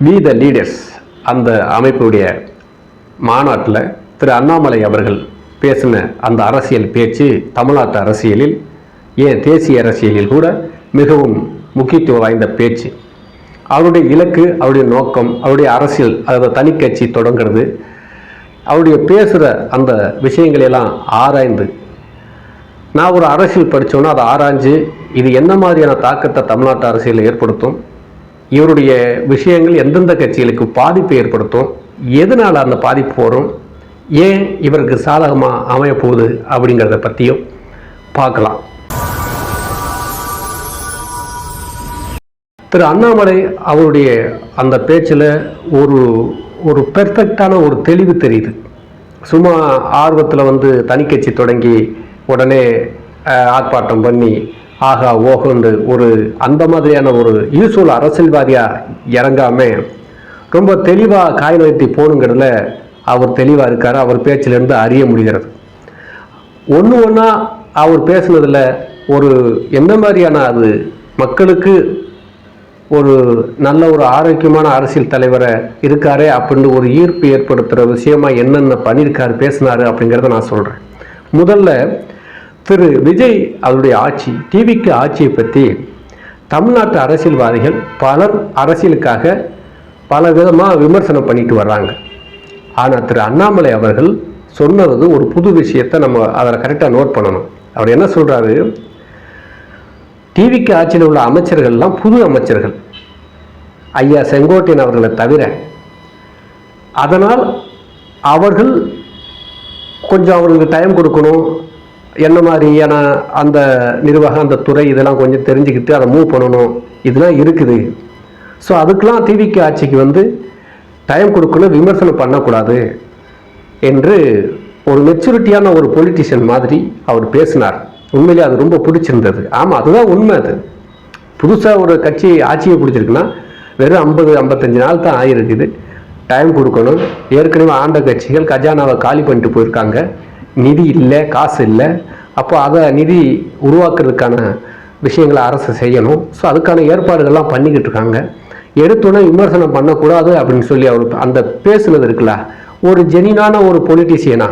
We the leaders அந்த அமைப்புடைய மாநாட்டில் திரு அண்ணாமலை அவர்கள் பேசின அந்த அரசியல் பேச்சு தமிழ்நாட்டு அரசியலில், ஏன் தேசிய அரசியலில் கூட மிகவும் முக்கியத்துவம் வாய்ந்த பேச்சு. அவருடைய இலக்கு, அவருடைய நோக்கம், அவருடைய அரசியல், அதாவது தனி கட்சி தொடங்கிறது, அவருடைய பேசுகிற அந்த விஷயங்களெல்லாம் ஆராய்ந்து, நான் ஒரு அரசியல் படித்தோன்னா அதை ஆராய்ஞ்சு இது என்ன மாதிரியான தாக்கத்தை தமிழ்நாட்டு அரசியலில் ஏற்படுத்தும், இவருடைய விஷயங்கள் எந்தெந்த கட்சிகளுக்கு பாதிப்பை ஏற்படுத்தும், எதனால் அந்த பாதிப்பு வரும், ஏன் இவருக்கு சாதகமாக அமையப்போகுது அப்படிங்கிறத பற்றியும் பார்க்கலாம். திரு அண்ணாமலை அவருடைய அந்த பேச்சில் ஒரு பெர்ஃபெக்டான ஒரு தெளிவு தெரியுது. சும்மா ஆர்வத்தில் தனி கட்சி தொடங்கி உடனே ஆர்ப்பாட்டம் பண்ணி ஆகா ஓகோன்னு அந்த மாதிரியான ஒரு யூஸ்வல் அரசியல்வாதியாக இறங்காமல் ரொம்ப தெளிவாக காய் நகர்த்தி போகணுங்கிறதுல அவர் தெளிவாக இருக்கார். அவர் பேச்சிலேருந்து அறிய முடிகிறது. ஒன்று ஒன்றா அவர் பேசுனதில் எந்த மாதிரியான அது மக்களுக்கு ஒரு நல்ல ஒரு ஆரோக்கியமான அரசியல் தலைவரை இருக்காரே அப்படின்னு ஒரு ஈர்ப்பு ஏற்படுத்துகிற விஷயமா என்னென்ன பண்ணியிருக்காரு, பேசினார் அப்படிங்கிறத நான் சொல்கிறேன். முதல்ல திரு விஜய் அவருடைய ஆட்சி, டிவிக்கு ஆட்சியை பற்றி தமிழ்நாட்டு அரசியல்வாதிகள் பலர் அரசியலுக்காக பல விதமாக விமர்சனம் பண்ணிட்டு வர்றாங்க. ஆனால் திரு அண்ணாமலை அவர்கள் சொன்னது ஒரு புது விஷயத்தை நம்ம அதை கரெக்டாக நோட் பண்ணணும். அவர் என்ன சொல்கிறாரு, டிவிக்கு ஆட்சியில் உள்ள அமைச்சர்கள்லாம் புது அமைச்சர்கள், ஐயா செங்கோட்டையன் அவர்களை தவிர. அதனால் அவர்கள் கொஞ்சம் அவர்களுக்கு டைம் கொடுக்கணும், என்ன மாதிரியான அந்த நிர்வாகம், அந்த துறை இதெல்லாம் கொஞ்சம் தெரிஞ்சுக்கிட்டு அதை மூவ் பண்ணணும், இதெல்லாம் இருக்குது. ஸோ அதுக்கெலாம் டிவிக்கு ஆட்சிக்கு டைம் கொடுக்கணும், விமர்சனம் பண்ணக்கூடாது என்று ஒரு மெச்சூரிட்டியான ஒரு பொலிட்டிஷியன் மாதிரி அவர் பேசினார். உண்மையிலே அது ரொம்ப பிடிச்சிருந்தது. ஆமாம், அதுதான் உண்மை. அது புதுசாக ஒரு கட்சி ஆட்சியை பிடிச்சிருக்குன்னா வெறும் 50-55 நாள் தான் ஆகிருக்குது. டைம் கொடுக்கணும். ஏற்கனவே ஆண்ட கட்சிகள் கஜானாவை காலி பண்ணிட்டு போயிருக்காங்க, நிதி இல்லை, காசு இல்லை. அப்போ அதை நிதி உருவாக்குறதுக்கான விஷயங்களை அரசு செய்யணும். ஸோ அதுக்கான ஏற்பாடுகள்லாம் பண்ணிக்கிட்டு இருக்காங்க. எடுத்தோன்னே விமர்சனம் பண்ணக்கூடாது அப்படின்னு சொல்லி அவர் அந்த பேசுனது இருக்குல்ல, ஒரு ஜெனினான ஒரு பொலிட்டிஷியனா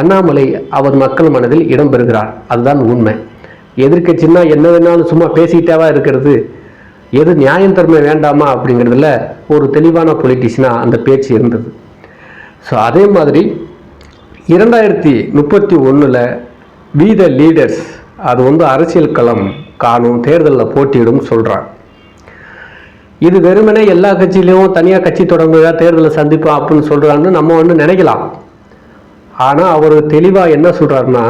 அண்ணாமலை அவர் மக்கள் மனதில் இடம்பெறுகிறார். அதுதான் உண்மை. எதிர்கட்சின்னா என்ன வேணாலும் சும்மா பேசிக்கிட்டாவா இருக்கிறது, எது நியாயம் தர்மை வேண்டாமா அப்படிங்கிறதுல ஒரு தெளிவான பொலிட்டிஷியனாக அந்த பேச்சு இருந்தது. ஸோ அதே மாதிரி 2031 வி த லீடர்ஸ் அது அரசியல் களம் காணும், தேர்தலில் போட்டியிடும் சொல்கிறார். இது வெறுமனே எல்லா கட்சியிலையும் தனியாக கட்சி தொடங்குதா தேர்தலில் சந்திப்போம் அப்படின்னு சொல்கிறான்னு நம்ம நினைக்கலாம். ஆனால் அவர் தெளிவாக என்ன சொல்கிறாருன்னா,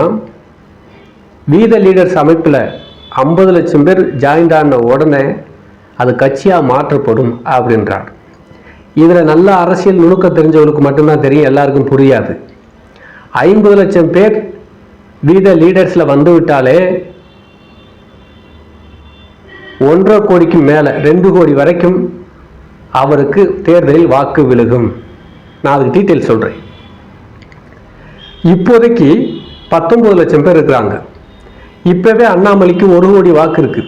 வி த லீடர்ஸ் அமைப்பில் 50 லட்சம் பேர் ஜாயின்ட் ஆன உடனே அது கட்சியாக மாற்றப்படும் அப்படின்றார். இதில் நல்ல அரசியல் நுணுக்கம் தெரிஞ்சவர்களுக்கு மட்டும்தான் தெரியும், எல்லாருக்கும் புரியாது. 50 லட்சம் பேர் வி த லீடர்ஸில் விட்டாலே 1.5 கோடிக்கு மேலே 2 கோடி வரைக்கும் அவருக்கு தேர்தலில் வாக்கு விழுகும். நான் அதுக்கு டீட்டெயில் சொல்கிறேன். இப்போதைக்கு 19 லட்சம் பேர் இருக்கிறாங்க. இப்போவே அண்ணாமலைக்கு 1 கோடி வாக்கு இருக்கு.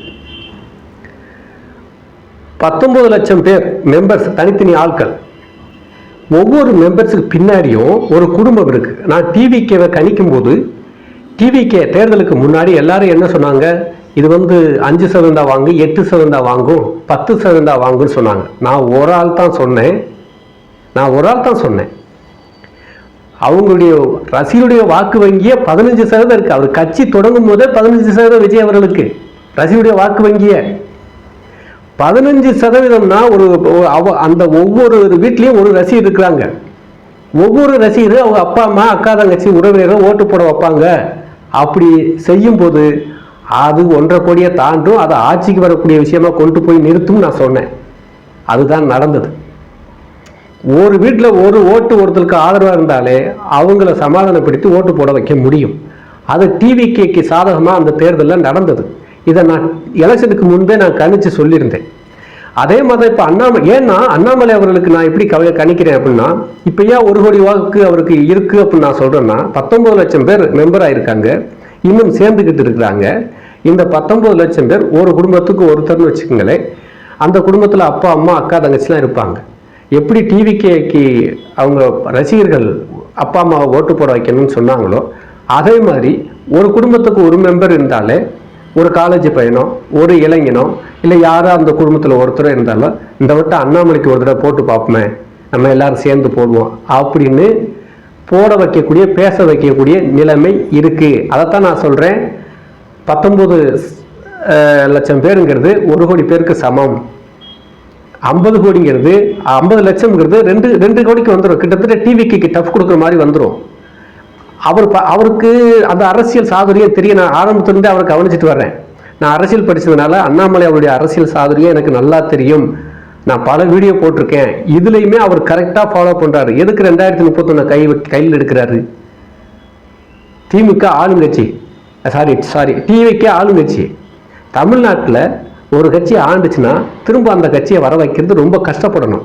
19 லட்சம் பேர் மெம்பர்ஸ், தனித்தனி ஆட்கள். ஒவ்வொரு மெம்பர்ஸுக்கு பின்னாடியும் ஒரு குடும்பம் இருக்கு. நான் டிவிகேவை கணிக்கும் போது, டிவிகே தேர்தலுக்கு முன்னாடி எல்லாரும் என்ன சொன்னாங்க, இது 5% வாங்கு, 8% வாங்கும், 10% வாங்குன்னு சொன்னாங்க. நான் ஒரு ஆள் தான் சொன்னேன். அவங்களுடைய ரசிகருடைய வாக்கு வங்கியே 15% இருக்கு. அவர் கட்சி தொடங்கும் போதே 15% விஜய் அவர்களுக்கு ரசிகருடைய வாக்கு வங்கியே 15%னா அந்த ஒவ்வொரு வீட்லேயும் ஒரு ரசிகர் இருக்கிறாங்க. ஒவ்வொரு ரசிகரும் அவங்க அப்பா அம்மா, அக்கா தங்கச்சி, உறவினர்கள் ஓட்டு போட வைப்பாங்க. அப்படி செய்யும் போது அது 1.5 கோடியை தாண்டும், அதை ஆட்சிக்கு வரக்கூடிய விஷயமா கொண்டு போய் நிறுத்தும் நான் சொன்னேன். அதுதான் நடந்தது. ஒரு வீட்டில் ஒரு ஓட்டு ஒருத்தருக்கு ஆதரவாக இருந்தாலே அவங்கள சமாதானப்படுத்தி ஓட்டு போட வைக்க முடியும். அது டிவிகேக்கு சாதகமாக அந்த தேர்தலில் நடந்தது. இதை நான் எலெக்ஷனுக்கு முன்பே நான் கணிச்சு சொல்லியிருந்தேன். அதே மாதிரி இப்போ அண்ணாமலை அவர்களுக்கு நான் எப்படி கணிக்கிறேன் அப்படின்னா, இப்போ ஏன் 1 கோடி வாக்கு அவருக்கு இருக்குது அப்படின்னு நான் சொல்கிறேன்னா, 19 லட்சம் பேர் மெம்பராக இருக்காங்க, இன்னும் சேர்ந்துக்கிட்டு இருக்கிறாங்க. இந்த 19 லட்சம் பேர் ஒரு குடும்பத்துக்கு ஒருத்தர்னு வச்சுக்கோங்களேன். அந்த குடும்பத்தில் அப்பா அம்மா அக்கா தங்கச்சிலாம் இருப்பாங்க. எப்படி டிவிகேக்கு அவங்க ரசிகர்கள் அப்பா அம்மாவை ஓட்டு போட வைக்கணும்னு சொன்னாங்களோ அதே மாதிரி ஒரு குடும்பத்துக்கு ஒரு மெம்பர் இருந்தாலே, ஒரு காலேஜ் பையனோ ஒரு இளைஞனோ இல்லை யாரோ அந்த குடும்பத்தில் ஒருத்தரோ இருந்தாலும் இந்த வட்டம் அண்ணாமலைக்கு ஒரு தடவை போட்டு பார்ப்போமே, நம்ம எல்லாரும் சேர்ந்து போடுவோம் அப்படின்னு போட வைக்கக்கூடிய பேச வைக்கக்கூடிய நிலைமை இருக்குது. அதைத்தான் நான் சொல்கிறேன். 19 லட்சம் பேருங்கிறது 1 கோடி பேருக்கு சமம். 50 கோடிங்கிறது 50 லட்சம்ங்கிறது 2 கோடிக்கு வந்துடும். கிட்டத்தட்ட டிவிக்கு டஃப் கொடுக்குற மாதிரி வந்துடும். அவருக்கு அந்த அரசியல் சாதுரியம் தெரியும். நான் ஆரம்பத்திலிருந்து அவரை கவனிச்சுட்டு வர்றேன். நான் அரசியல் படித்ததுனால அண்ணாமலை அவருடைய அரசியல் சாதுரியம் எனக்கு நல்லா தெரியும். நான் பல வீடியோ போட்டிருக்கேன். இதுலையுமே அவர் கரெக்டாக ஃபாலோ பண்ணுறாரு. எதுக்கு 2031 கையில் எடுக்கிறாரு? திமுக ஆளுங்கட்சி, சாரி டிவிக்கு ஆளுங்கட்சி. தமிழ்நாட்டில் ஒரு கட்சி ஆண்டுச்சுன்னா திரும்ப அந்த கட்சியை வர வைக்கிறது ரொம்ப கஷ்டப்படணும்.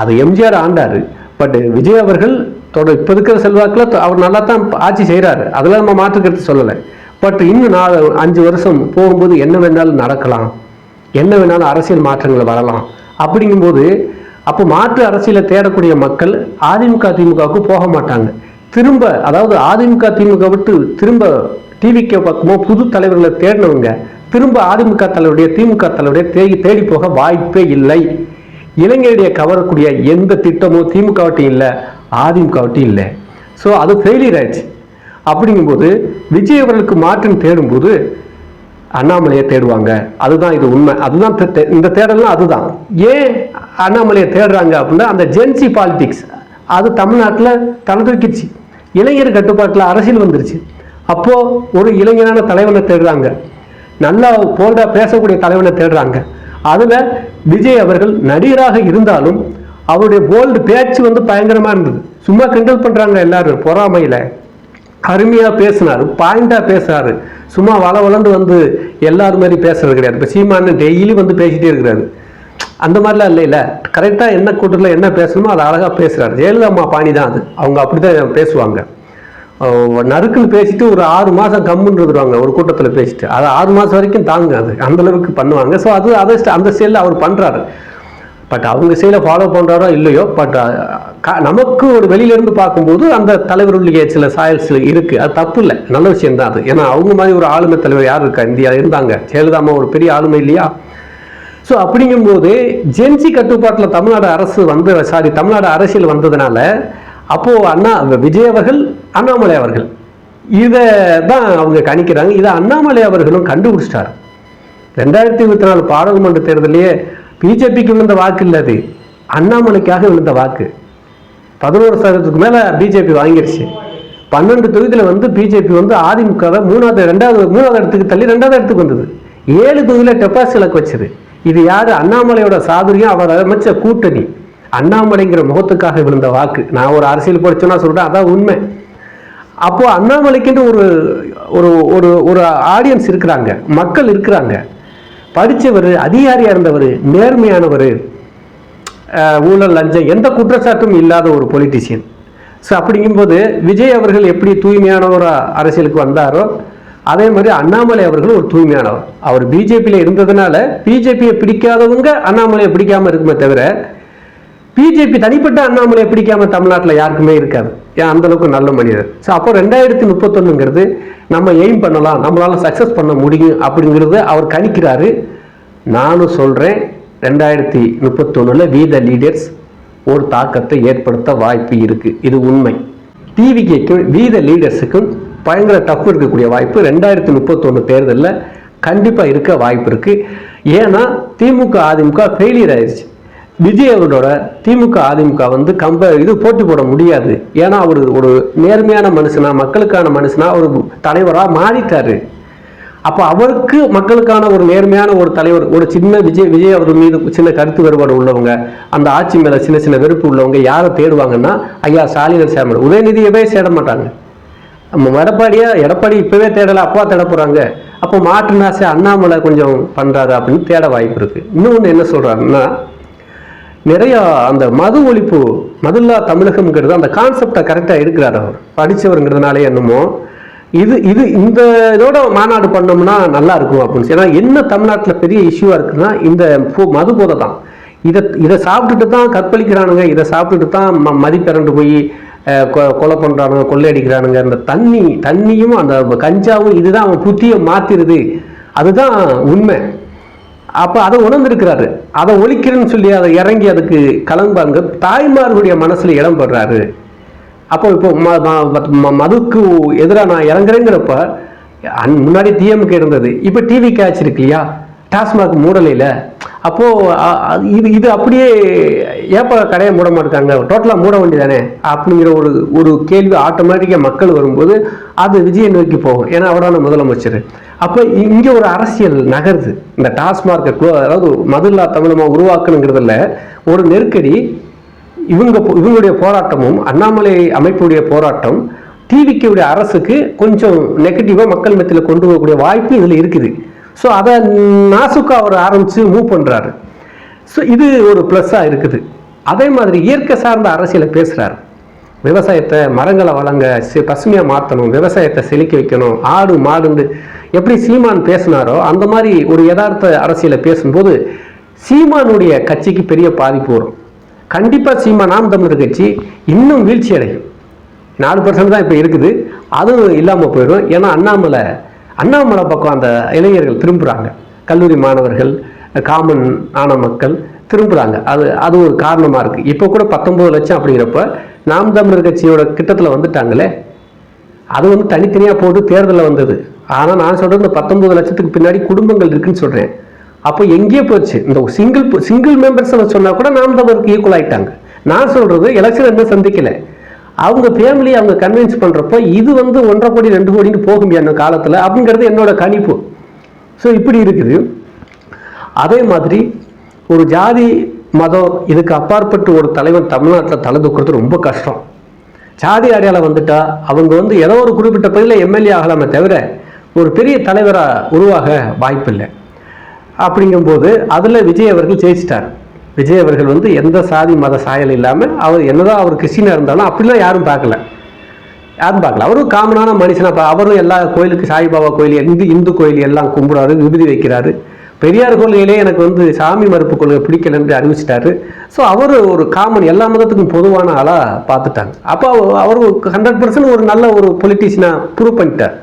அது எம்ஜிஆர் ஆண்டார். பட் விஜய் அவர்கள் இப்போ இருக்கிற செல்வாக்கில் அவர் நல்லா தான் ஆட்சி செய்கிறாரு. அதெல்லாம் நம்ம மாற்றுக்கிறது சொல்லலை. பட் இன்னும் 5 வருஷம் போகும்போது என்ன வேணாலும் நடக்கலாம், என்ன வேணாலும் அரசியல் மாற்றங்கள் வரலாம். அப்படிங்கும்போது அப்போ மாற்று அரசியலை தேடக்கூடிய மக்கள் அதிமுக திமுகவுக்கு போக மாட்டாங்க. திரும்ப அதாவது அதிமுக திமுக விட்டு திரும்ப டிவிக்கு பக்கமோ புது தலைவர்களை தேடினவங்க திரும்ப அதிமுக தலைவருடைய திமுக தலைவருடைய தேடி போக வாய்ப்பே இல்லை. இளைஞருடைய கவரக்கூடிய எந்த திட்டமோ திமுகவட்டையும் இல்லை, அதிமுகவட்டையும் இல்லை. ஸோ அது ஃபெயிலியர் ஆயிடுச்சு. அப்படிங்கும்போது விஜய் அவர்களுக்கு மாற்றம் தேடும்போது அண்ணாமலையை தேடுவாங்க. அதுதான் இது உண்மை. அதுதான் இந்த தேடலாம். அதுதான் ஏன் அண்ணாமலையை தேடுறாங்க அப்படின்னா அந்த ஜென்சி பாலிடிக்ஸ் அது தமிழ்நாட்டில் தலை இளைஞர் கட்டுப்பாட்டில் அரசியல் வந்துருச்சு. அப்போ ஒரு இளைஞரான தலைவனை தேடுறாங்க, நல்லா போல்டா பேசக்கூடிய தலைவனை தேடுறாங்க. அதுல விஜய் அவர்கள் நடிகராக இருந்தாலும் அவருடைய போல்டு பேச்சு பயங்கரமா இருந்தது. சும்மா கிண்டல் பண்றாங்க எல்லாரும் பொறாமையில. அருமையா பேசினாரு, பாயிண்டா பேசுறாரு. சும்மா வளர்ந்து எல்லாரும் மாதிரி பேசுறது கிடையாது. இப்போ சீமானு டெய்லி பேசிட்டே இருக்கிறாரு. அந்த மாதிரிலாம் இல்லை. கரெக்டாக என்ன கூட்டத்தில் என்ன பேசணுமோ அதை அழகாக பேசுகிறாரு. ஜெயலலிதா அம்மா பாணி தான் அது. அவங்க அப்படி தான் பேசுவாங்க. நறுக்குன்னு பேசிட்டு ஒரு 6 மாதம் கம்முன்னு இருந்துருவாங்க ஒரு கூட்டத்தில் பேசிட்டு. அது 6 மாதம் வரைக்கும் தாங்க. அது அந்தளவுக்கு பண்ணுவாங்க. ஸோ அந்த ஸ்டைலில் அவர் பண்ணுறாரு. பட் அவங்க ஸ்டைலை ஃபாலோ பண்ணுறாரோ இல்லையோ, பட் நமக்கு ஒரு வெளியிலேருந்து பார்க்கும்போது அந்த தலைவருடைய சில சாயல்ஸ் இருக்குது. அது தப்பு இல்லை, நல்ல விஷயம்தான் அது. ஏன்னா அவங்க மாதிரி ஒரு ஆளுமை தலைவர் யார் இருக்கா? இந்தியாவில் இருந்தாங்க. ஜெயலலிதா அம்மா ஒரு பெரிய ஆளுமை இல்லையா? ஸோ அப்படிங்கும்போது ஜென்சி கட்டுப்பாட்டில் தமிழ்நாடு அரசியல் வந்ததுனால அப்போது விஜய் அவர்கள் அண்ணாமலை அவர்கள் இதை தான் அவங்க கணிக்கிறாங்க. இதை அண்ணாமலை அவர்களும் கண்டுபிடிச்சிட்டார். 2024 பாராளுமன்ற தேர்தலையே பிஜேபிக்கு விழுந்த வாக்கு இல்லை, அது அண்ணாமலைக்காக விழுந்த வாக்கு. 11% மேலே பிஜேபி வாங்கிருச்சு. 12 தொகுதியில் பிஜேபி அதிமுகவை மூணாவது இடத்துக்கு தள்ளி 2வது இடத்துக்கு வந்தது. 7 தொகுதியில் டெபாசிட் இலக்கு வச்சது. இது யாரு? அண்ணாமலையோட சாதுரியம், அவர் அமைச்ச கூட்டணி. அண்ணாமலைங்கிற முகத்துக்காக விழுந்த வாக்கு. நான் ஒரு அரசியல் படிச்சோன்னா சொல்றேன், அதான் உண்மை. அப்போ அண்ணாமலைக்குன்னு ஒரு ஒரு ஒரு ஆடியன்ஸ் இருக்கிறாங்க, மக்கள் இருக்கிறாங்க. படித்தவர், அதிகாரியா இருந்தவர், நேர்மையானவர், ஊழல் லஞ்சம் எந்த குற்றச்சாட்டும் இல்லாத ஒரு பொலிட்டிஷியன். ஸோ அப்படிங்கும்போது விஜய் அவர்கள் எப்படி தூய்மையான ஒரு அரசியலுக்கு வந்தாரோ அதே மாதிரி அண்ணாமலை அவர்கள் ஒரு தூய்மையானவர். அவர் பிஜேபியில் இருந்ததுனால பிஜேபியை பிடிக்காதவங்க அண்ணாமலையை பிடிக்காம இருக்குமே தவிர பிஜேபி தனிப்பட்ட அண்ணாமலையை பிடிக்காம தமிழ்நாட்டில் யாருக்குமே இருக்காது. ஏன் அந்த அளவுக்கு நல்ல மனிதர். ஸோ அப்போ 2031 நம்ம எய்ம் பண்ணலாம், நம்மளால சக்சஸ் பண்ண முடியும் அப்படிங்கிறது அவர் கணிக்கிறாரு. நானும் சொல்றேன் 2031 வி த லீடர்ஸ் ஒரு தாக்கத்தை ஏற்படுத்த வாய்ப்பு இருக்கு. இது உண்மை. டிவிகேக்கும் வி த லீடர்ஸுக்கும் பயங்கர டஃப் இருக்கக்கூடிய வாய்ப்பு 2031 தேர்தலில் கண்டிப்பாக இருக்க வாய்ப்பு இருக்கு. ஏன்னா திமுக அதிமுக ஃபெயிலியர் ஆயிடுச்சு. விஜய் அவரோட திமுக அதிமுக இது போட்டி போட முடியாது. ஏன்னா அவர் ஒரு நேர்மையான மனுஷனா, மக்களுக்கான மனுஷனா ஒரு தலைவராக மாறிட்டாரு. அப்போ அவருக்கு மக்களுக்கான ஒரு நேர்மையான ஒரு தலைவர், ஒரு சின்ன விஜய் அவர் மீது சின்ன கருத்து வேறுபாடு உள்ளவங்க, அந்த ஆட்சி மேலே சின்ன சின்ன வெறுப்பு உள்ளவங்க யாரை தேடுவாங்கன்னா ஐயா ஸ்டாலினை சேர, உதயநிதியவே சேட மாட்டாங்க. நம்ம எடப்பாடி இப்பவே தேடலை, அப்பா தேட போறாங்க. அப்போ மாற்றுனாசை அண்ணாமலை கொஞ்சம் பண்றாரு அப்படின்னு தேட வாய்ப்பு இருக்கு. இன்னொன்று என்ன சொல்றாருன்னா, நிறைய அந்த மது ஒழிப்பு, மதுல்லா தமிழகம்ங்கிறது அந்த கான்செப்டை கரெக்டாக எடுக்கிறார். அவர் படித்தவருங்கிறதுனாலே என்னமோ இந்த இதோட மாநாடு பண்ணோம்னா நல்லா இருக்கும் அப்படின்னு. ஏன்னா என்ன தமிழ்நாட்டில் பெரிய இஷ்யூவாக இருக்குன்னா இந்த மது போதை தான். இதை சாப்பிட்டுட்டு தான் கற்பழிக்கிறானுங்க, இதை சாப்பிட்டுட்டு தான் மதிப்பிறண்டு போய் கொலை பண்ணுறானுங்க, கொள்ளையடிக்கிறானுங்க. அந்த தண்ணியும் அந்த கஞ்சாவும் இதுதான் அவன் புத்தியை மாற்றிடுது, அதுதான் உண்மை. அப்போ அதை உணர்ந்திருக்கிறாரு. அதை ஒழிக்கிறேன்னு சொல்லி அதை இறங்கி அதுக்கு கலங்காங்க தாய்மார்களுடைய மனசில் இடம் பெறாரு. அப்போ இப்போ மதுக்கு எதிராக நான் இறங்குறேங்கிறப்ப முன்னாடி டிஎம்கே இருந்தது, இப்போ டிவி கேட்ச் இருக்கு இல்லையா, டாஸ்மாக் மூடலையில். அப்போது இது அப்படியே ஏப்பா கடையை மூட மாட்டாங்க, டோட்டலாக மூட வேண்டியதானே அப்படிங்கிற ஒரு கேள்வி ஆட்டோமேட்டிக்காக மக்கள் வரும்போது அது விஜயை நோக்கி போகும். ஏன்னா அவரான முதலமைச்சர். அப்போ இங்கே ஒரு அரசியல் நகருது. இந்த டாஸ்மார்க்கை அதாவது மதுல்லா தமிழமாக உருவாக்கணுங்கிறதுல ஒரு நெருக்கடி. இவங்களுடைய போராட்டமும் அண்ணாமலை அமைப்புடைய போராட்டம் டிவிக்குடைய அரசுக்கு கொஞ்சம் நெகட்டிவாக மக்கள் மத்தியில் கொண்டு போகக்கூடிய வாய்ப்பு இதில் இருக்குது. ஸோ அதை நாசுக்கா அவர் ஆரம்பித்து மூவ் பண்ணுறாரு. ஸோ இது ஒரு ப்ளஸ்ஸாக இருக்குது. அதே மாதிரி இயற்கை சார்ந்த அரசியலை பேசுகிறார். விவசாயத்தை மரங்களை வளங்க பசுமையாக மாற்றணும், விவசாயத்தை செழிக்க வைக்கணும், ஆடு மாடுன்னு எப்படி சீமான் பேசினாரோ அந்த மாதிரி ஒரு யதார்த்த அரசியலை பேசும்போது சீமானுடைய கட்சிக்கு பெரிய பாதிப்பு வரும். கண்டிப்பாக நாம் தமிழர் கட்சி இன்னும் வீழ்ச்சி அடையும். 4% தான் இப்போ இருக்குது, அதுவும் இல்லாமல் போயிடும். ஏன்னா அண்ணாமலை பக்கம் அந்த இளைஞர்கள் திரும்புகிறாங்க, கல்லூரி மாணவர்கள், காமன் ஆன மக்கள் திரும்புகிறாங்க. அது ஒரு காரணமாக இருக்குது. இப்போ கூட 19 லட்சம் அப்படிங்கிறப்ப நாம் தமிழர் கட்சியோட கிட்டத்தில் வந்துட்டாங்களே, அது தனித்தனியாக போட்டு தேர்தலில் வந்தது. ஆனால் நான் சொல்கிறது இந்த 19 லட்சத்துக்கு பின்னாடி குடும்பங்கள் இருக்குன்னு சொல்கிறேன். அப்போ எங்கேயே போச்சு இந்த சிங்கிள் மெம்பர்ஸ் சொன்னால் கூட நாம் தமிழருக்கு ஈக்குவல் ஆகிட்டாங்க. நான் சொல்கிறது எலெக்ஷன் என்ன சந்திக்கலை, அவங்க ஃபேமிலி அவங்க கன்வின்ஸ் பண்ணுறப்ப இது 1.5 கோடி 2 கோடின்னு போகும் அந்த காலத்தில் அப்படிங்கிறது என்னோட கணிப்பு. ஸோ இப்படி இருக்குது. அதே மாதிரி ஒரு ஜாதி மதம் இதுக்கு அப்பாற்பட்டு ஒரு தலைவன் தமிழ்நாட்டில் தலை தூக்குறது ரொம்ப கஷ்டம். ஜாதி அடையாளம் வந்துட்டா அவங்க ஏதோ ஒரு குறிப்பிட்ட பகுதியில் எம்எல்ஏ ஆகலாமே தவிர ஒரு பெரிய தலைவராக உருவாக வாய்ப்பில்லை. அப்படிங்கும்போது அதில் விஜய் அவர்கள் ஜெயிச்சிட்டார். விஜய் அவர்கள் எந்த சாதி மத சாயல் இல்லாமல் அவர் என்னதான் அவர் கிறிஸ்டினாக இருந்தாலும் அப்படிலாம் யாரும் பார்க்கல. அவரும் காமனான மனுஷனா. அவரும் எல்லா கோயிலுக்கு சாய்பாபா கோயில் இந்து கோயில் எல்லாம் கும்பிடுறாரு, விபூதி வைக்கிறாரு. பெரியார் கொள்கையிலே எனக்கு சாமி மறுப்பு கொள்கை பிடிக்கலன்னு அறிவிச்சிட்டாரு. ஸோ அவர் ஒரு காமன் எல்லா மதத்துக்கும் பொதுவான ஆளாக பார்த்துட்டாங்க. அப்போ அவர் 100% ஒரு நல்ல ஒரு பொலிட்டீஷியனாக ப்ரூவ் பண்ணிட்டார்.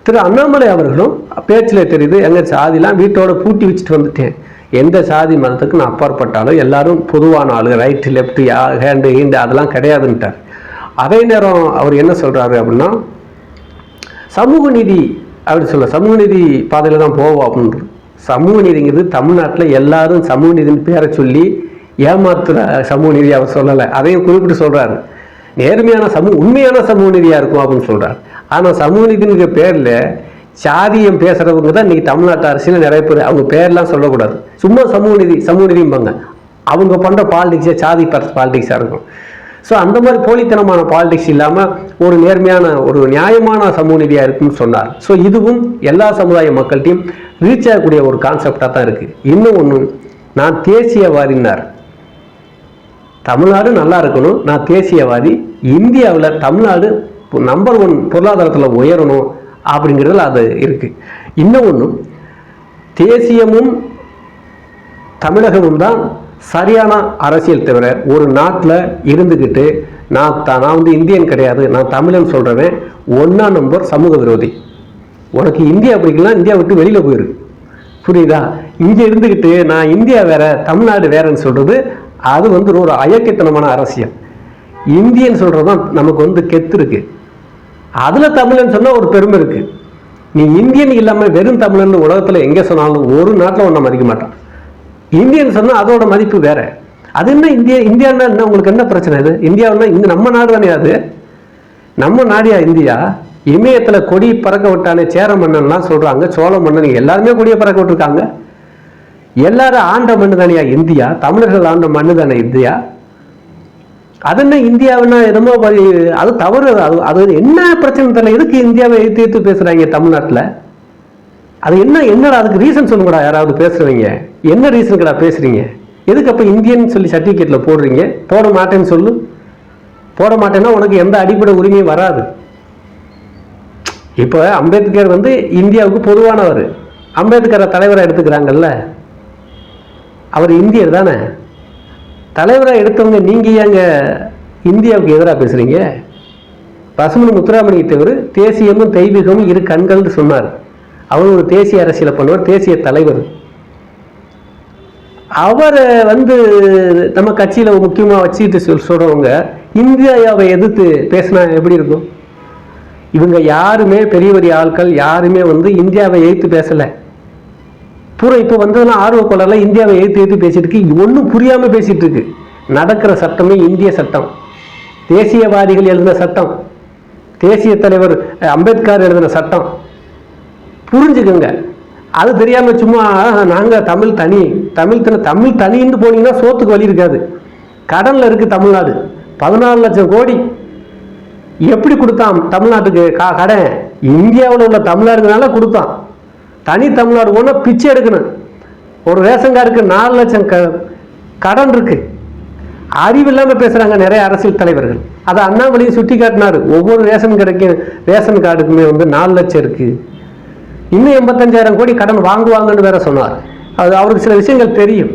திரு அண்ணாமலை அவர்களும் பேச்சில் தெரியுது, எங்கள் சாதிலாம் வீட்டோட பூட்டி வச்சுட்டு வந்துட்டேன், எந்த சாதி மதத்துக்கு நான் அப்பாற்பட்டாலும் எல்லாரும் பொதுவான ஆளு, ரைட்டு லெஃப்ட் ஹேண்டு ஹீண்டு அதெல்லாம் கிடையாதுன்ட்டார். அதே நேரம் அவர் என்ன சொல்கிறாரு அப்படின்னா சமூக நீதி அப்படி சமூக நீதி பாதையில் தான் போவோம் அப்படின்றது. சமூக நீதிங்கிறது தமிழ்நாட்டில் எல்லாரும் சமூக நீதினு பேரை சொல்லி ஏமாத்துற சமூக நீதி அவர் சொல்லலை. அதையும் குறிப்பிட்டு சொல்கிறாரு. நேர்மையான உண்மையான சமூக நீதியாக இருக்கும் அப்படின்னு சொல்கிறார். ஆனால் சமூக நீதிங்கிற பேரில் சாதியம் பேசுகிறவங்க தான் இன்றைக்கி தமிழ்நாட்டு அரசியல் நிறைய பேர். அவங்க பேரெல்லாம் சொல்லக்கூடாது, சும்மா சமூக நீதிம்பாங்க. அவங்க பண்ணுற பாலிடிக்ஸே சாதி பாலிடிக்ஸாக இருக்கும். ஸோ அந்த மாதிரி போலித்தனமான பாலிடிக்ஸ் இல்லாமல் ஒரு நேர்மையான ஒரு நியாயமான சமூக நீதியாக இருக்குன்னு சொன்னார். ஸோ இதுவும் எல்லா சமுதாய மக்கள்கிட்டையும் ரீச் ஆகக்கூடிய ஒரு கான்செப்டாக தான் இருக்குது. இன்னும் ஒன்று, நான் தேசியவாதினார். தமிழ்நாடு நல்லா இருக்கணும், நான் தேசியவாதி, இந்தியாவில் தமிழ்நாடு நம்பர் 1 பொருளாதாரத்தில் உயரணும் அப்படிங்கிறதுல அது இருக்குது. இன்னும் ஒன்று, தேசியமும் தமிழகமும் தான் சரியான அரசியல் தவிர ஒரு நாட்டில் இருந்துக்கிட்டு நான் இந்தியன் கிடையாது, நான் தமிழன் சொல்கிறவன் 1ஆம் நம்பர் சமூக விரோதி. உனக்கு இந்தியா பிடிக்கலாம், இந்தியா விட்டு வெளியில் போயிரு, புரியுதா? இங்கே இருந்துக்கிட்டு நான் இந்தியா வேற தமிழ்நாடு வேறன்னு சொல்கிறது அது ஒரு அயக்கத்தனமான அரசியல். இந்தியன் சொல்கிறது தான் நமக்கு கெத்து இருக்கு. அதில் தமிழன் சொன்னால் ஒரு பெருமை இருக்குது. நீ இந்தியன் இல்லாமல் வெறும் தமிழன் உலகத்தில் எங்கே சொன்னாலும் ஒரு நாட்டில் ஒன்றை மதிக்க மாட்டான். இந்தியன் சொன்னால் அதோட மதிப்பு வேற. அது என்ன இந்தியான்னா என்ன, உங்களுக்கு என்ன பிரச்சனை? இது இந்தியாவுன்னா இங்கே நம்ம நாடு தானே, அது நம்ம நாடியா இந்தியா? இமயத்தில் கொடி பறக்க விட்டானே சேர மன்னன்லாம் சொல்கிறாங்க, சோழ மன்னன் எல்லாருமே கொடியை பறக்க விட்டுருக்காங்க. எல்லாரும் ஆண்ட மண்ணு தானேயா இந்தியா? தமிழர்கள் ஆண்ட மண்ணு தானே இந்தியா? அது என்ன இந்தியாவுன்னா ரொம்ப அது தவறு. அது என்ன பிரச்சனை தெரியல. எதுக்கு இந்தியாவை எடுத்து பேசுகிறாங்க தமிழ்நாட்டில்? அது என்னடா அதுக்கு ரீசன் சொல்லுங்கடா. யாராவது பேசுகிறவங்க என்ன ரீசனுக்கடா பேசுகிறீங்க? எதுக்கு அப்போ இந்தியன் சொல்லி சர்டிஃபிகேட்டில் போடுறீங்க? போட மாட்டேன்னு சொல்லு. போட மாட்டேன்னா உனக்கு எந்த அடிப்படை உரிமையும் வராது. இப்போ அம்பேத்கர் இந்தியாவுக்கு பொதுவானவர். அம்பேத்கரை தலைவரை எடுத்துக்கிறாங்கல்ல, அவர் இந்தியர் தானே, தலைவராக எடுத்தவங்க நீங்கள் ஏங்க இந்தியாவுக்கு எதிராக பேசுகிறீங்க? பசுமன் முத்துராமலிங்க தேவர் தேசியமும் தெய்வீகமும் இரு கண்கள்னு சொன்னார். அவர் ஒரு தேசிய அரசியலை பண்ணுவார், தேசிய தலைவர். அவரை நம்ம கட்சியில் முக்கியமாக வச்சுக்கிட்டு சொல்கிறவங்க இந்தியாவை எதிர்த்து பேசினா எப்படி இருக்கும்? இவங்க யாருமே பெரிய பெரிய ஆட்கள் யாருமே இந்தியாவை எதிர்த்து பேசலை. பூரா இப்போ வந்ததெல்லாம் ஆர்வக்கொள்ளலாம் இந்தியாவை எதிர்த்து பேசிட்டு இருக்கு. ஒன்றும் புரியாமல் பேசிட்டு இருக்கு. நடக்கிற சட்டமே இந்திய சட்டம், தேசியவாதிகள் எழுதின சட்டம், தேசிய தலைவர் அம்பேத்கர் எழுதின சட்டம். புரிஞ்சுக்கோங்க. அது தெரியாமல் சும்மா நாங்கள் தமிழ் தனின்னு போனீங்கன்னா சோத்துக்கு வழி இருக்காது. கடனில் இருக்குது தமிழ்நாடு. 14 லட்சம் கோடி எப்படி கொடுத்தான் தமிழ்நாட்டுக்கு கடன்? இந்தியாவில் உள்ள தமிழ்நாடுனால கொடுத்தான். தனி தமிழ்நாடு போனால் பிச்சை எடுக்கணும். ஒரு ரேஷன் கார்டுக்கு 4 லட்சம் கடன் இருக்கு. அறிவு இல்லாமல் பேசுகிறாங்க நிறைய அரசியல் தலைவர்கள். அதை அண்ணாமலையும் சுட்டி காட்டினார். ஒவ்வொரு ரேஷன் கார்டுக்குமே 4 லட்சம் இருக்கு. இன்னும் 85,000 கோடி கடன் வாங்குவாங்கன்னு வேற சொன்னார். அது அவருக்கு சில விஷயங்கள் தெரியும்.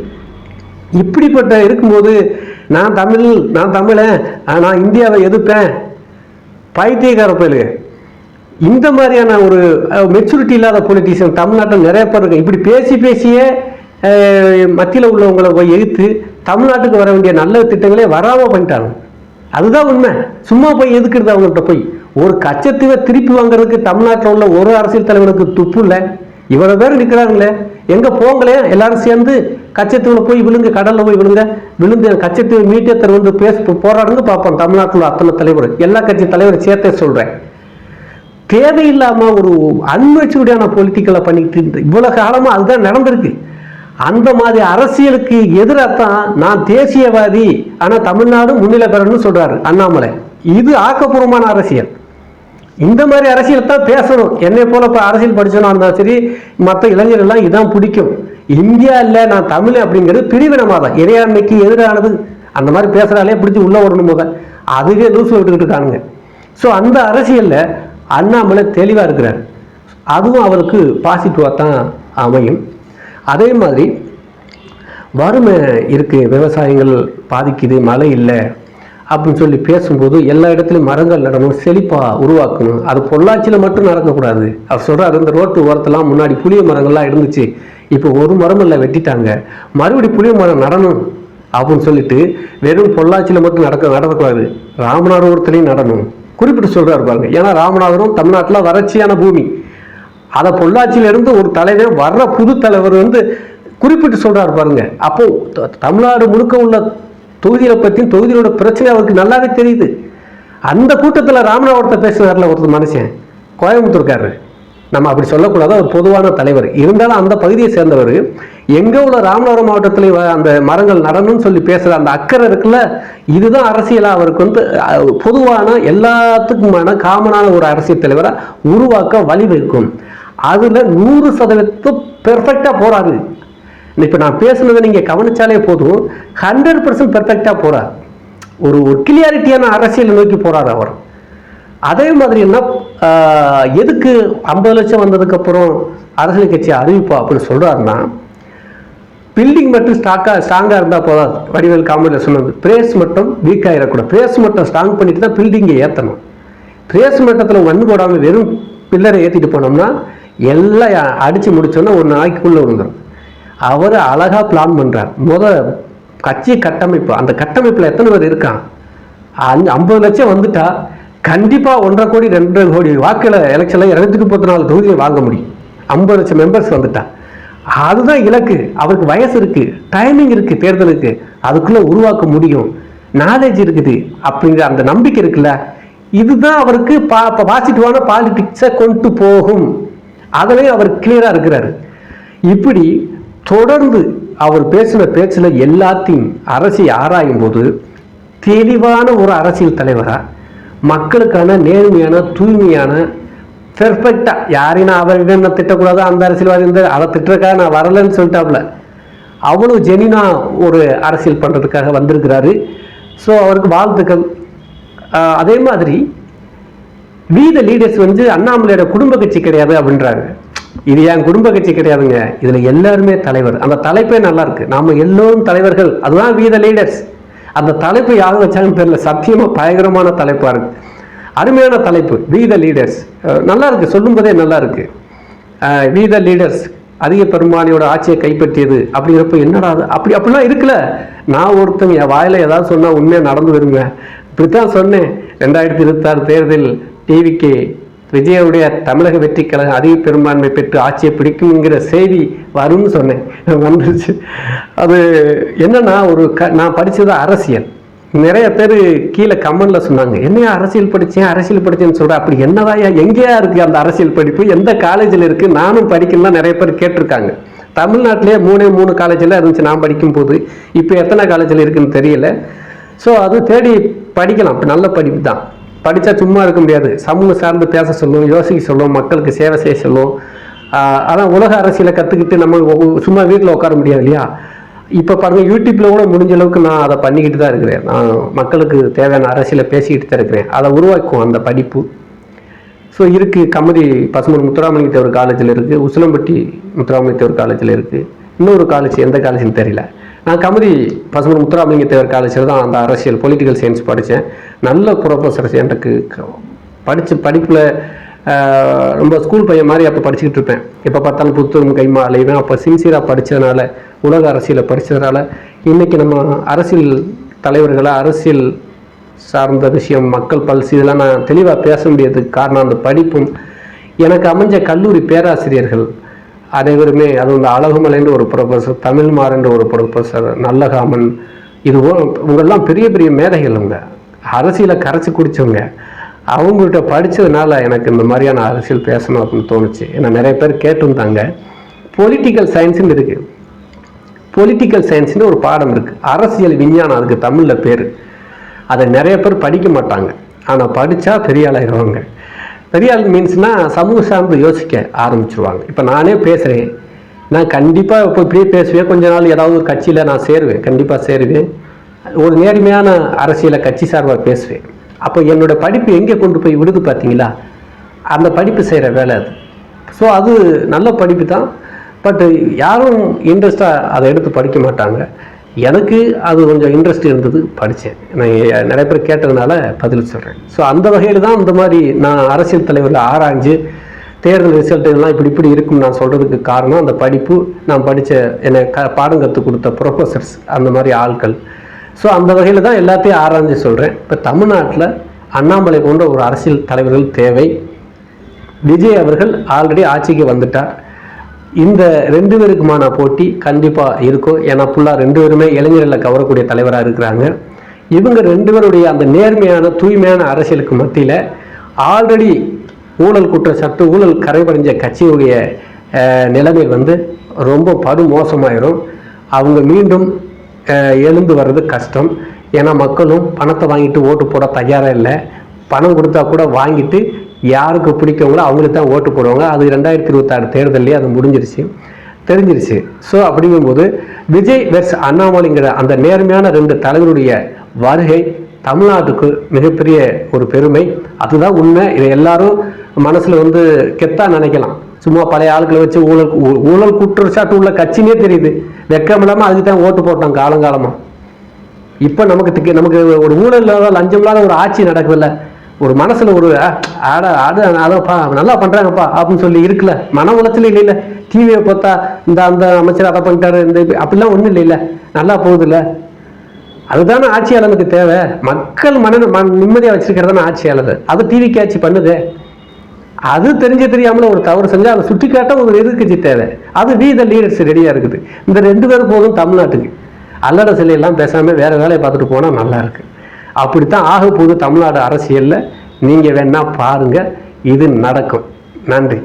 இப்படிப்பட்ட இருக்கும்போது நான் தமிழன், நான் இந்தியாவை எதிர்ப்பேன், பைத்தியக்கார பயிலுங்க. இந்த மாதிரியான ஒரு மெச்சூரிட்டி இல்லாத பொலிட்டீஷியன் தமிழ்நாட்டில் நிறைய பேர் இருக்கு. இப்படி பேசியே மத்தியில் உள்ளவங்களை போய் எதிர்த்து தமிழ்நாட்டுக்கு வர வேண்டிய நல்ல திட்டங்களே வராமல் பண்ணிட்டாங்க. அதுதான் உண்மை. சும்மா போய் எதுக்குறது அவங்கள்ட்ட போய் ஒரு கச்சத்தீவை திருப்பி வாங்குறதுக்கு தமிழ்நாட்டில் உள்ள ஒரு அரசியல் தலைவனுக்கு துப்பு இல்லை. இவ்வளவு பேர் நிற்கிறாங்களே, எங்க போங்களே எல்லாரும் சேர்ந்து கச்சத்தீவில் போய் விழுங்க, கடல்ல போய் விழுந்து கச்சத்தீவை மீட்டேத்தர் போராடுங்க பார்ப்போம். தமிழ்நாட்டில் அத்தனை தலைவர், எல்லா கட்சி தலைவர் சேர்த்தே சொல்றேன். தேவையில்லாம ஒரு அன்மெச்சூரியான பொலிட்டிக்கலை பண்ணிட்டு இவ்வளவு காலமா அதுதான் நடந்திருக்கு. அந்த மாதிரி அரசியலுக்கு எதிராகத்தான் நான் தேசியவாதி, ஆனா தமிழ்நாடு முன்னிலை பெறணும்னு சொல்றாரு அண்ணாமலை. இது ஆக்கப்பூர்வமான அரசியல். இந்த மாதிரி அரசியல் தான் பேசணும். என்னை போல இப்போ அரசியல் படிச்சோன்னா இருந்தாலும் சரி, மற்ற இளைஞர்கள்லாம் இதான் பிடிக்கும். இந்தியா இல்லை நான் தமிழ் அப்படிங்கிறது பிரிவினமாக தான், இறையாண்மைக்கு எதிரானது. அந்த மாதிரி பேசுகிறாலே பிடிச்சி உள்ள வரணும் போத அதுவே லூஸ் விட்டுக்கிட்டு இருக்காங்க. ஸோ அந்த அரசியலில் அண்ணாமலை தெளிவாக இருக்கிறார். அதுவும் அவருக்கு பாசிட்டிவாக தான் அமையும். அதே மாதிரி வறுமை இருக்குது, விவசாயங்கள் பாதிக்குது, மழை இல்லை அப்படின்னு சொல்லி பேசும்போது எல்லா இடத்துலையும் மரங்கள் நடணும், செழிப்பாக உருவாக்கணும். அது பொள்ளாச்சியில் மட்டும் நடக்கக்கூடாது. அவர் சொல்கிறார், இந்த ரோட்டு ஓரத்தெல்லாம் முன்னாடி புளிய மரங்கள்லாம் இருந்துச்சு, இப்போ ஒரு மரம் இல்லை வெட்டிட்டாங்க, மறுபடி புளிய மரம் நடணும் அப்படின்னு சொல்லிட்டு வெறும் பொள்ளாச்சியில் மட்டும் நடக்கக்கூடாது, ராமநாதபுரத்துலேயும் நடணும் குறிப்பிட்டு சொல்கிறாரு பாருங்க. ஏன்னா ராமநாதபுரம் தமிழ்நாட்டில் வறட்சியான பூமி. அதை பொள்ளாச்சியிலிருந்து ஒரு தலைவர் வர்ற புது தலைவர் குறிப்பிட்டு சொல்கிறாரு பாருங்க. அப்போ தமிழ்நாடு முழுக்க உள்ள தொகுதியை பற்றியும் தொகுதியோட பிரச்சனை அவருக்கு நல்லாவே தெரியுது. அந்த கூட்டத்தில் ராமநாதபுரத்தை பேசினார்ல ஒருத்தர் மனுஷன், கோயம்புத்தூர்காரர். நம்ம அப்படி சொல்லக்கூடாது, ஒரு பொதுவான தலைவர். இருந்தாலும் அந்த பகுதியை சேர்ந்தவர் எங்கே உள்ள ராமநாதபுரம் மாவட்டத்தில் அந்த மரங்கள் நடணும்னு சொல்லி பேசுகிற அந்த அக்கறை இருக்குல்ல, இதுதான் அரசியலாக அவருக்கு பொதுவான எல்லாத்துக்குமான காமனான ஒரு அரசியல் தலைவராக உருவாக்க வழிவகுக்கும். அதில் 100% பெர்ஃபெக்டாக போகிறாரு. இப்போ நான் பேசுனதை நீங்கள் கவனிச்சாலே போதும், 100% பெர்ஃபெக்டாக போகிறார். ஒரு கிளியாரிட்டியான அரசியலை நோக்கி போகிறார் அவர். அதே மாதிரி என்ன, எதுக்கு 50 லட்சம் வந்ததுக்கப்புறம் அரசியல் கட்சி அறிவிப்பா அப்படின்னு சொல்கிறாருன்னா, பில்டிங் மட்டும் ஸ்ட்ராங்காக இருந்தால் போதாது. வடிவேல் காமெடியில் சொன்னது, பிரேஸ் மட்டும் வீக் ஆகிடக்கூடாது. பிரேஸ் மட்டும் ஸ்ட்ராங் பண்ணிட்டு தான் பில்டிங்கை ஏற்றணும். பிரேஸ் மட்டத்தில் மண் போடாமல் வெறும் பில்லரை ஏற்றிட்டு போனோம்னா எல்லாம் அடித்து முடிச்சோன்னா ஒரு நாய்க்குள்ளே விழுந்துடும். அவர் அழகாக பிளான் பண்ணுறார். கட்சி கட்டமைப்பு, அந்த கட்டமைப்பில் எத்தனை பேர் இருக்கான்? 50 லட்சம் வந்துட்டா கண்டிப்பாக 1.5 கோடி 2 கோடி வாக்கில் எலெக்ஷனில் 234 தொகுதியை வாங்க முடியும். 50 லட்சம் மெம்பர்ஸ் வந்துட்டா அதுதான் இலக்கு. அவருக்கு வயசு இருக்கு, டைமிங் இருக்கு, தேர்தலுக்கு அதுக்குள்ள உருவாக்க முடியும், நாலேஜ் இருக்குது அப்படிங்கிற அந்த நம்பிக்கை இருக்குல்ல, இதுதான் அவருக்கு பாசிட்டிவான பாலிடிக்ஸை கொண்டு போகும். அதுலேயும் அவர் கிளியரா இருக்கிறாரு. இப்படி தொடர்ந்து அவர் பேசின பேச்சில் எல்லாத்தையும் அரசியல் ஆராயும் போது தெளிவான ஒரு அரசியல் தலைவராக, மக்களுக்கான நேர்மையான தூய்மையான பெர்ஃபெக்டா, யாரையும் அவர் என்ன திட்டக்கூடாது, அந்த அரசியல்வாதி அதை திட்டக்காக நான் வரலன்னு சொல்லிட்டாப்புல, அவ்வளவு ஜெனினா ஒரு அரசியல் பண்ணுறதுக்காக வந்திருக்கிறாரு. ஸோ அவருக்கு வாழ்த்துக்கள். அதே மாதிரி வி த லீடர்ஸ் அண்ணாமலையோட குடும்ப கட்சி கிடையாது அப்படின்றாங்க. இது என் குடும்ப கட்சி கிடையாதுங்க, இதில் எல்லாருமே தலைவர். அந்த தலைப்பே நல்லா இருக்கு, நாம எல்லோரும் தலைவர்கள், அதுதான் வி த லீடர்ஸ். அந்த தலைப்பு யாரும் வச்சாங்கன்னு தெரியல, சத்தியமாக பயங்கரமான தலைப்பாக இருக்கு, அருமையான தலைப்பு, வி த லீடர்ஸ். நல்லா இருக்கு, சொல்லும் போதே நல்லா இருக்கு. வி த லீடர்ஸ் அதிக பெரும்பான்மையோட ஆட்சியை கைப்பற்றியது அப்படிங்கிறப்ப என்னடா அது அப்படிலாம் இருக்குல்ல. நான் ஒருத்தங்க என் வாயில் ஏதாவது சொன்னால் உண்மையாக நடந்து வருங்க. இப்படித்தான் சொன்னேன், 2026 தேர்தல் டிவிக்கு விஜயவுடைய தமிழக வெற்றி கழகம் அதிக பெரும்பான்மை பெற்று ஆட்சியை பிடிக்குங்கிற செய்தி வரும்னு சொன்னேன், வந்துருச்சு. அது என்னன்னா நான் படித்தது அரசியல். நிறைய பேர் கீழே கமெண்ட்ல சொன்னாங்க, என்னையா அரசியல் படித்தேன்னு சொல்கிறேன். அப்படி என்னதாயா எங்கேயா இருக்குது அந்த அரசியல் படிப்பு, எந்த காலேஜில் இருக்குது? நானும் படிக்கலாம் நிறைய பேர் கேட்டிருக்காங்க. தமிழ்நாட்டிலே 3 காலேஜில் இருந்துச்சு நான் படிக்கும்போது, இப்போ எத்தனை காலேஜில் இருக்குன்னு தெரியல. ஸோ அது தேடி படிக்கலாம், நல்ல படிப்பு தான். படித்தா சும்மா இருக்க முடியாது, சமூகம் சார்ந்து பேச சொல்லும், யோசிக்க சொல்லும், மக்களுக்கு சேவை செய்ய சொல்லும். அதான் உலக அரசியலை கற்றுக்கிட்டு நம்ம சும்மா வீட்டில் உட்கார முடியாது இல்லையா. இப்போ பாருங்கள், யூடியூப்பில் கூட முடிஞ்ச அளவுக்கு நான் அதை பண்ணிக்கிட்டு தான் இருக்கிறேன். நான் மக்களுக்கு தேவையான அரசியலை பேசிக்கிட்டு தான் இருக்கிறேன். அதை உருவாக்கும் அந்த படிப்பு. ஸோ இருக்குது, கமதி பசுமன் முத்துராமலிங்க தேவர் காலேஜில் இருக்குது, உசிலம்பட்டி முத்துராமலிங்க தேவர் காலேஜில் இருக்குது, இன்னொரு காலேஜ் எந்த காலேஜ்னு தெரியல. நான் கமதி பசுமன் முத்துராமலிங்க தேவர் காலேஜில் தான் அந்த அரசியல் பொலிட்டிக்கல் சயின்ஸ் படித்தேன். நல்ல ப்ரொஃபஸர் எனக்கு படிப்பில் ரொம்ப ஸ்கூல் பையன் மாதிரி அப்போ படிச்சுக்கிட்டு இருப்பேன். எப்போ பார்த்தாலும் புத்தகம் கைமா அலைவேன். அப்போ சின்சியராக படித்ததுனால, உலக அரசியலை படித்ததுனால இன்றைக்கி நம்ம அரசியல் தலைவர்களை, அரசியல் சார்ந்த விஷயம், மக்கள் பல்ஸ், இதெல்லாம் நான் தெளிவாக பேச முடியாததுக்கு காரணம் அந்த படிப்பும் எனக்கு அமைஞ்ச கல்லூரி பேராசிரியர்கள் அனைவருமே. அது வந்து அழகுமலைன்ற ஒரு ப்ரொஃபஸர், தமிழ்மாறன்ற ஒரு ப்ரொஃபஸர், நல்லகாமன், இதுவும் இவங்கெல்லாம் பெரிய பெரிய மேதைகள். அவங்க அரசியலை கரைச்சி குடித்தவங்க. அவங்கள்ட்ட படித்ததுனால எனக்கு இந்த மாதிரியான அரசியல் பேசணும் அப்படின்னு தோணுச்சு. ஏன்னா நிறைய பேர் கேட்டுருந்தாங்க. பொலிட்டிக்கல் சயின்ஸுன்னு இருக்குது, பொலிட்டிக்கல் சயின்ஸ்னு ஒரு பாடம் இருக்குது, அரசியல் விஞ்ஞானம் அதுக்கு தமிழில் பேர். அதை நிறைய பேர் படிக்க மாட்டாங்க, ஆனால் படித்தா பெரிய ஆளாயிருவாங்க. பெரிய ஆள் மீன்ஸ்னால் சமூக சார்ந்து யோசிக்க ஆரம்பிச்சிருவாங்க. இப்போ நானே பேசுகிறேன், நான் கண்டிப்பாக இப்போ இப்படியே பேசுவேன். கொஞ்ச நாள் ஏதாவது ஒரு கட்சியில் நான் சேருவேன், கண்டிப்பாக சேருவேன். ஒரு நேர்மையான அரசியலை கட்சி சார்பாக பேசுவேன். அப்போ என்னோட படிப்பு எங்கே கொண்டு போய் விடுது பார்த்தீங்களா, அந்த படிப்பு செய்கிற வேலை அது. ஸோ அது நல்ல படிப்பு தான், பட் யாரும் இன்ட்ரெஸ்டாக அதை எடுத்து படிக்க மாட்டாங்க. எனக்கு அது கொஞ்சம் இன்ட்ரெஸ்ட் இருந்தது, படித்தேன். நான் நிறைய பேர் கேட்டதுனால பதில் சொல்கிறேன். ஸோ அந்த வகையில் தான் இந்த மாதிரி நான் அரசியல் தலைவர்கள் ஆராய்ஞ்சு தேர்தல் ரிசல்ட் இதெல்லாம் இப்படி இருக்குன்னு நான் சொல்கிறதுக்கு காரணம் அந்த படிப்பு, நான் படித்த என்னை பாடம் கற்றுக் கொடுத்த ப்ரொஃபஸர்ஸ், அந்த மாதிரி ஆட்கள். ஸோ அந்த வகையில் தான் எல்லாத்தையும் ஆராய்ஞ்சு சொல்கிறேன். இப்போ தமிழ்நாட்டில் அண்ணாமலை போன்ற ஒரு அரசியல் தலைவர்கள் தேவை. விஜய் அவர்கள் ஆல்ரெடி ஆட்சிக்கு வந்துட்டார். இந்த 2 பேருக்குமான போட்டி கண்டிப்பாக இருக்கும். ஏன்னா ஃபுல்லாக 2 பேருமே இளைஞர்களை கவரக்கூடிய தலைவராக இருக்கிறாங்க. இவங்க 2 பேருடைய அந்த நேர்மையான தூய்மையான அரசியலுக்கு மத்தியில் ஆல்ரெடி ஊழல் குற்றச்சாட்டு, ஊழல் கரைபடிஞ்ச கட்சியுடைய நிலைமை வந்து ரொம்ப படுமோசமாயிரும். அவங்க மீண்டும் எழுந்து வர்றது கஷ்டம். ஏன்னா மக்களும் பணத்தை வாங்கிட்டு ஓட்டு போட தயாராக இல்லை. பணம் கொடுத்தா கூட வாங்கிட்டு யாருக்கு பிடிக்கவங்களோ அவங்களுக்கு தான் ஓட்டு போடுவாங்க. அது 2026 தேர்தல்லே அது முடிஞ்சிருச்சு, தெரிஞ்சிருச்சு. ஸோ அப்படிங்கும்போது விஜய் வெர்ஸ் அண்ணாமலைங்கிற அந்த நேர்மையான 2 தலைவருடைய வருகை தமிழ்நாட்டுக்கு மிகப்பெரிய ஒரு பெருமை. அதுதான் உண்மை. இதை எல்லாரும் மனசில் வந்து கெத்தா நினைக்கலாம். சும்மா பழைய ஆட்களை வச்சு ஊழல் குற்றச்சாட்டு உள்ள கட்சினே தெரியுது, வெக்கம் இல்லாமல் அதுக்கு தான் ஓட்டு போட்டோம் காலங்காலமாக. இப்போ நமக்கு ஒரு ஊழல் இல்லாத, லஞ்சம் இல்லாத ஒரு ஆட்சி நடக்குதில்ல. ஒரு மனசில் ஒரு அதான்ப்பா நல்லா பண்ணுறாங்கப்பா அப்படின்னு சொல்லி இருக்குல்ல, மன உளைச்சல் இல்லைல்ல. டிவியை பார்த்தா அந்த அமைச்சர் அதை பண்ணிட்டாரு, அப்படிலாம் ஒன்றும் இல்லைல்ல, நல்லா போகுதில்ல. அதுதானே ஆட்சியாளனுக்கு தேவை. மக்கள் நிம்மதியாக வச்சிருக்கிறதான ஆட்சியாளர். அது டிவிக்கு ஆட்சி பண்ணுது. அது தெரியாமல் ஒரு தவறு செஞ்சால் அதை சுட்டி காட்ட ஒரு எதிர்க்கட்சி தேவை. அது வி த லீடர்ஸ் ரெடியாக இருக்குது. இந்த 2 பேரும் போதும் தமிழ்நாட்டுக்கு. அல்லட சிலையெல்லாம் பேசாமல் வேறு வேலையை பார்த்துட்டு போனால் நல்லா இருக்கு. அப்படித்தான் ஆக போகுது தமிழ்நாடு அரசியலில். நீங்கள் வேணா பாருங்கள், இது நடக்கும். நன்றி.